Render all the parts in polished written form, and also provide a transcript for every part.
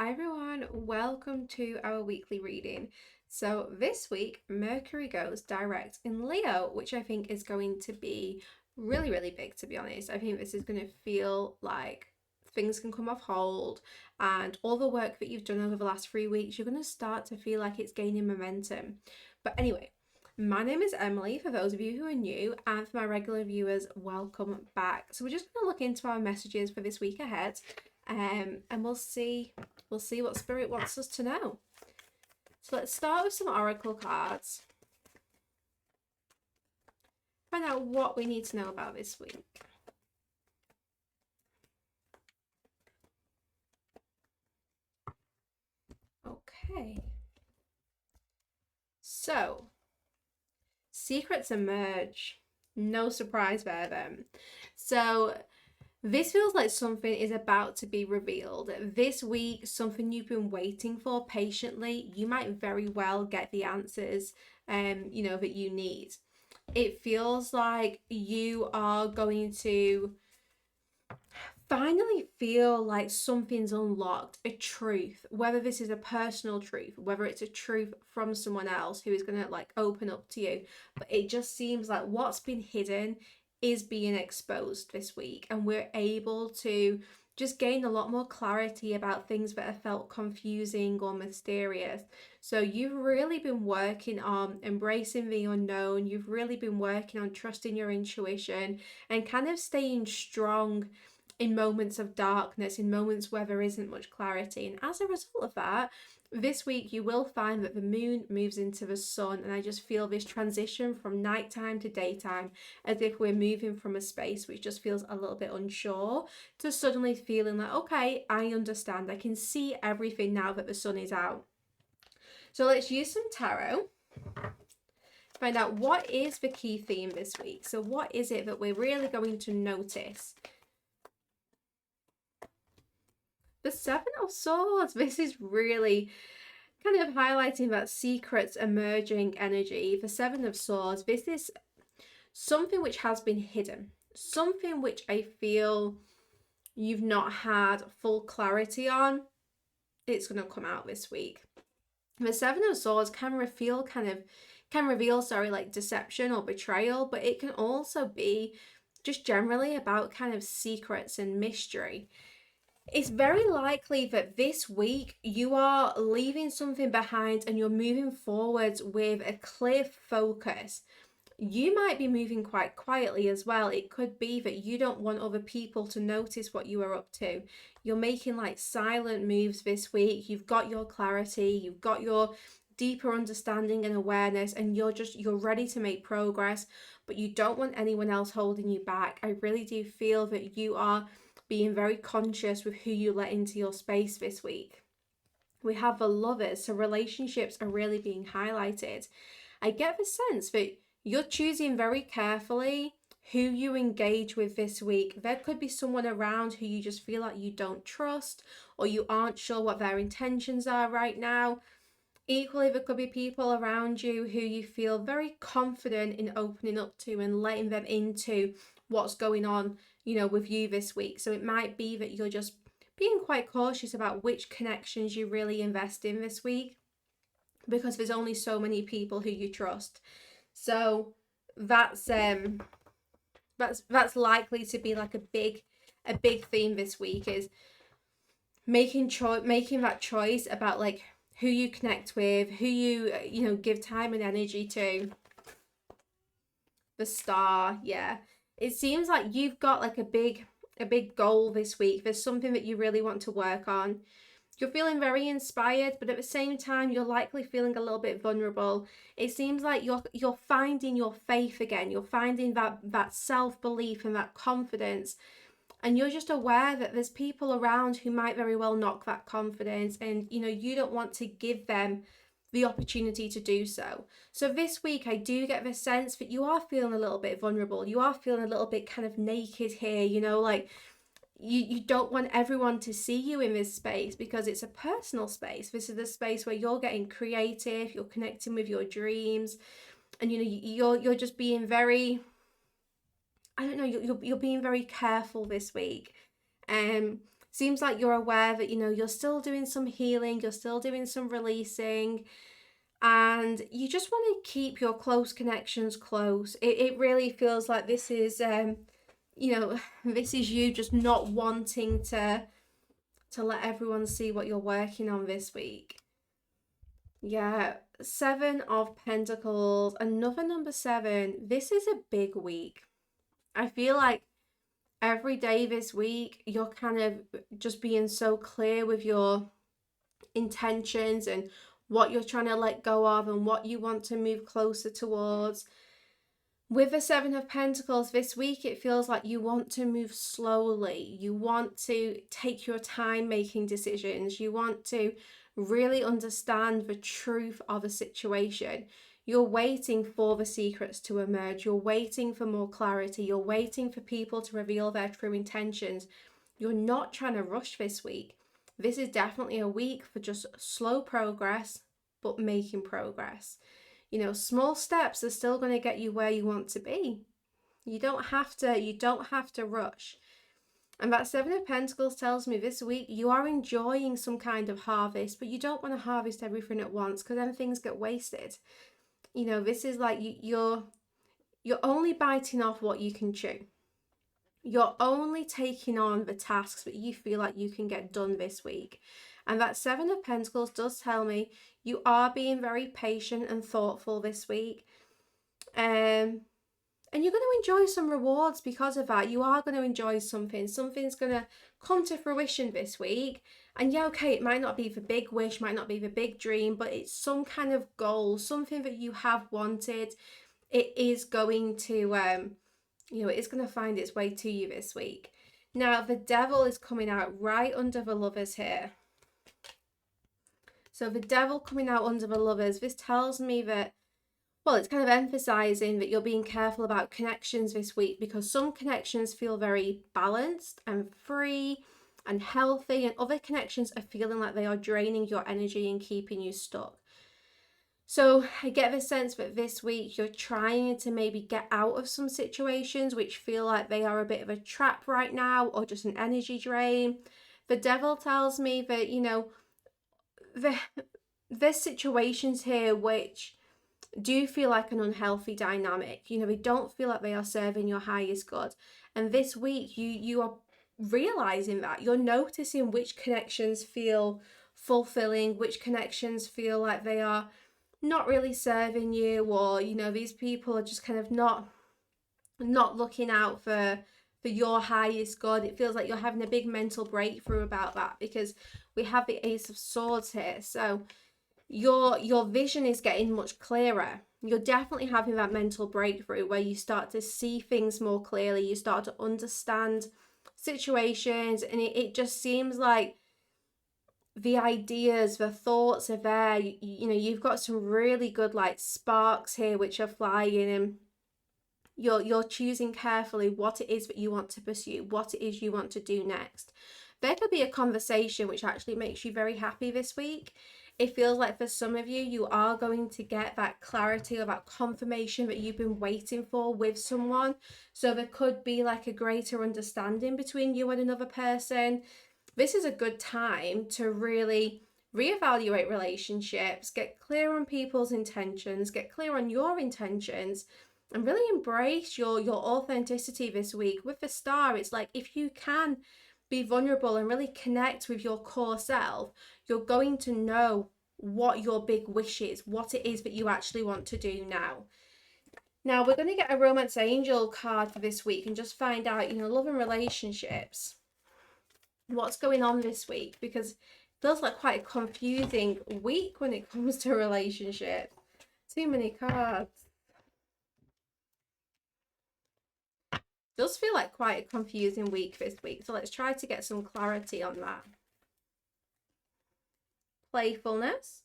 Hi everyone, welcome to our weekly reading. So this week, Mercury goes direct in Leo, which I think is going to be really, really big, to be honest. I think this is going to feel like things can come off hold, and all the work that you've done over the last 3 weeks, you're going to start to feel like it's gaining momentum. But anyway, my name is Emily, for those of you who are new, and for my regular viewers, welcome back. So we're just going to look into our messages for this week ahead, and we'll see what Spirit wants us to know. So let's start with some oracle cards. Find out what we need to know about this week. Okay. So, secrets emerge. No surprise there then. So, this feels like something is about to be revealed. This week, something you've been waiting for patiently, you might very well get the answers that you need. It feels like you are going to finally feel like something's unlocked, a truth, whether this is a personal truth, whether it's a truth from someone else who is going to like open up to you. But it just seems like what's been hidden is being exposed this week, and we're able to just gain a lot more clarity about things that have felt confusing or mysterious. So you've really been working on embracing the unknown. You've really been working on trusting your intuition and kind of staying strong in moments of darkness, in moments where there isn't much clarity. And as a result of that, this week you will find that the moon moves into the sun, and I just feel this transition from nighttime to daytime, as if we're moving from a space which just feels a little bit unsure to suddenly feeling like, okay, I understand, I can see everything now that the sun is out. So let's use some tarot. Find out what is the key theme this week. So what is it that we're really going to notice? The Seven of Swords. This is really kind of highlighting that secrets emerging energy. The Seven of Swords. This is something which has been hidden. Something which I feel you've not had full clarity on. It's going to come out this week. The Seven of Swords can reveal like deception or betrayal, but it can also be just generally about kind of secrets and mystery. It's very likely that this week you are leaving something behind and you're moving forwards with a clear focus. You might be moving quite quietly as well. It could be that you don't want other people to notice what you are up to. You're making like silent moves this week. You've got your clarity, you've got your deeper understanding and awareness, and you're ready to make progress, but you don't want anyone else holding you back. I really do feel that you are being very conscious with who you let into your space this week. We have the Lovers, so relationships are really being highlighted. I get the sense that you're choosing very carefully who you engage with this week. There could be someone around who you just feel like you don't trust, or you aren't sure what their intentions are right now. Equally, there could be people around you who you feel very confident in opening up to and letting them into what's going on, with you this week. So it might be that you're just being quite cautious about which connections you really invest in this week, because there's only so many people who you trust. So that's likely to be like a big theme this week, is making that choice about like who you connect with, who you give time and energy to. The Star, yeah. It seems like you've got like a big goal this week. There's something that you really want to work on. You're feeling very inspired, but at the same time you're likely feeling a little bit vulnerable. It seems like you're finding your faith again. You're finding that self-belief and that confidence. And you're just aware that there's people around who might very well knock that confidence, and you don't want to give them the opportunity to do so. So this week I do get the sense that you are feeling a little bit vulnerable. You are feeling a little bit kind of naked here, like you don't want everyone to see you in this space, because it's a personal space. This is the space where you're getting creative, you're connecting with your dreams, and you're just being very, I don't know, you're being very careful this week. Seems like you're aware that, you're still doing some healing, you're still doing some releasing, and you just want to keep your close connections close. It really feels like this is, this is you just not wanting to let everyone see what you're working on this week. Yeah, Seven of Pentacles, another number seven. This is a big week. I feel like every day this week, you're kind of just being so clear with your intentions and what you're trying to let go of and what you want to move closer towards. With the Seven of Pentacles this week, it feels like you want to move slowly. You want to take your time making decisions. You want to really understand the truth of a situation. You're waiting for the secrets to emerge. You're waiting for more clarity. You're waiting for people to reveal their true intentions. You're not trying to rush this week. This is definitely a week for just slow progress, but making progress. Small steps are still going to get you where you want to be. You don't have to rush. And that Seven of Pentacles tells me this week you are enjoying some kind of harvest, but you don't want to harvest everything at once because then things get wasted. This is like you're only biting off what you can chew. You're only taking on the tasks that you feel like you can get done this week. And that Seven of Pentacles does tell me you are being very patient and thoughtful this week. And you're going to enjoy some rewards because of that. You are going to enjoy something. Something's going to come to fruition this week. And yeah, okay, it might not be the big wish, might not be the big dream, but it's some kind of goal, something that you have wanted. It is going to, it is going to find its way to you this week. Now, the Devil is coming out right under the Lovers here. So the Devil coming out under the Lovers, this tells me that, well, it's kind of emphasizing that you're being careful about connections this week because some connections feel very balanced and free and healthy, and other connections are feeling like they are draining your energy and keeping you stuck. So I get the sense that this week you're trying to maybe get out of some situations which feel like they are a bit of a trap right now or just an energy drain. The Devil tells me that, there's situations here which do feel like an unhealthy dynamic. They don't feel like they are serving your highest good. And this week you are realizing that. You're noticing which connections feel fulfilling, which connections feel like they are not really serving you, or these people are just kind of not looking out for your highest good. It feels like you're having a big mental breakthrough about that because we have the Ace of Swords here. So your vision is getting much clearer. You're definitely having that mental breakthrough where you start to see things more clearly. You start to understand situations, and it just seems like the ideas, the thoughts are there. You've got some really good like sparks here which are flying, and you're choosing carefully what it is that you want to pursue, what it is you want to do next. There could be a conversation which actually makes you very happy this week. It feels like for some of you, you are going to get that clarity or that confirmation that you've been waiting for with someone. So there could be like a greater understanding between you and another person. This is a good time to really reevaluate relationships, get clear on people's intentions, get clear on your intentions, and really embrace your authenticity this week. With the Star, it's like if you can be vulnerable and really connect with your core self, you're going to know what your big wish is, what it is that you actually want to do now. Now, we're going to get a Romance Angel card for this week and just find out, love and relationships. What's going on this week? Because it feels like quite a confusing week when it comes to relationships. Too many cards. Does feel like quite a confusing week this week. So let's try to get some clarity on that. Playfulness.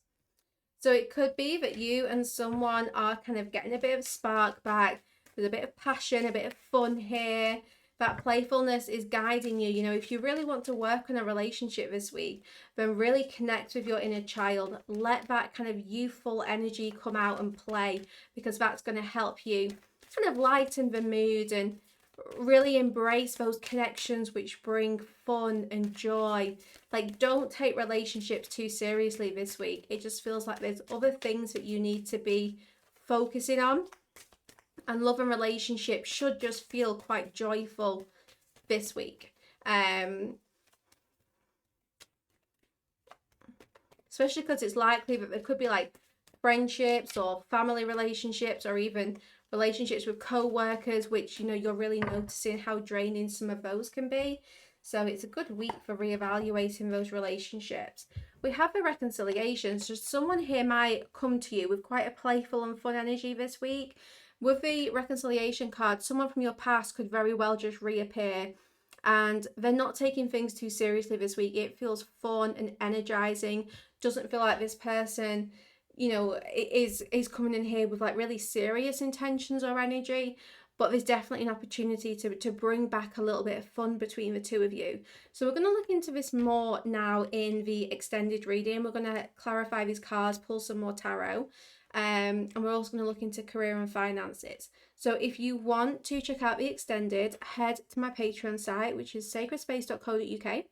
So it could be that you and someone are kind of getting a bit of spark back. There's a bit of passion, a bit of fun here. That playfulness is guiding you. If you really want to work on a relationship this week, then really connect with your inner child. Let that kind of youthful energy come out and play, because that's going to help you kind of lighten the mood and really embrace those connections which bring fun and joy. Like, don't take relationships too seriously this week. It just feels like there's other things that you need to be focusing on. And love and relationships should just feel quite joyful this week. Especially because it's likely that there could be like friendships or family relationships, or even relationships with co-workers, which, you know, you're really noticing how draining some of those can be. So it's a good week for reevaluating those relationships. We have the reconciliation. So someone here might come to you with quite a playful and fun energy this week. With the reconciliation card, someone from your past could very well just reappear, and they're not taking things too seriously this week. It feels fun and energizing. Doesn't feel like this person, you know, is coming in here with like really serious intentions or energy. But there's definitely an opportunity to bring back a little bit of fun between the two of you. So we're going to look into this more now in the extended reading. We're going to clarify these cards, pull some more tarot. And we're also going to look into career and finances. So if you want to check out the extended, head to my Patreon site, which is sacredspace.co.uk,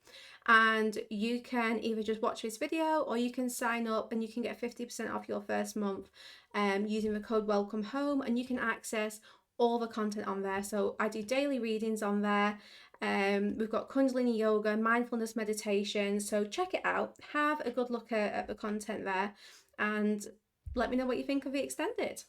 and you can either just watch this video, or you can sign up and you can get 50% off your first month using the code welcome home, and you can access all the content on there. So I do daily readings on there. We've got Kundalini yoga, mindfulness meditation. So check it out. Have a good look at the content there, and let me know what you think of the extended.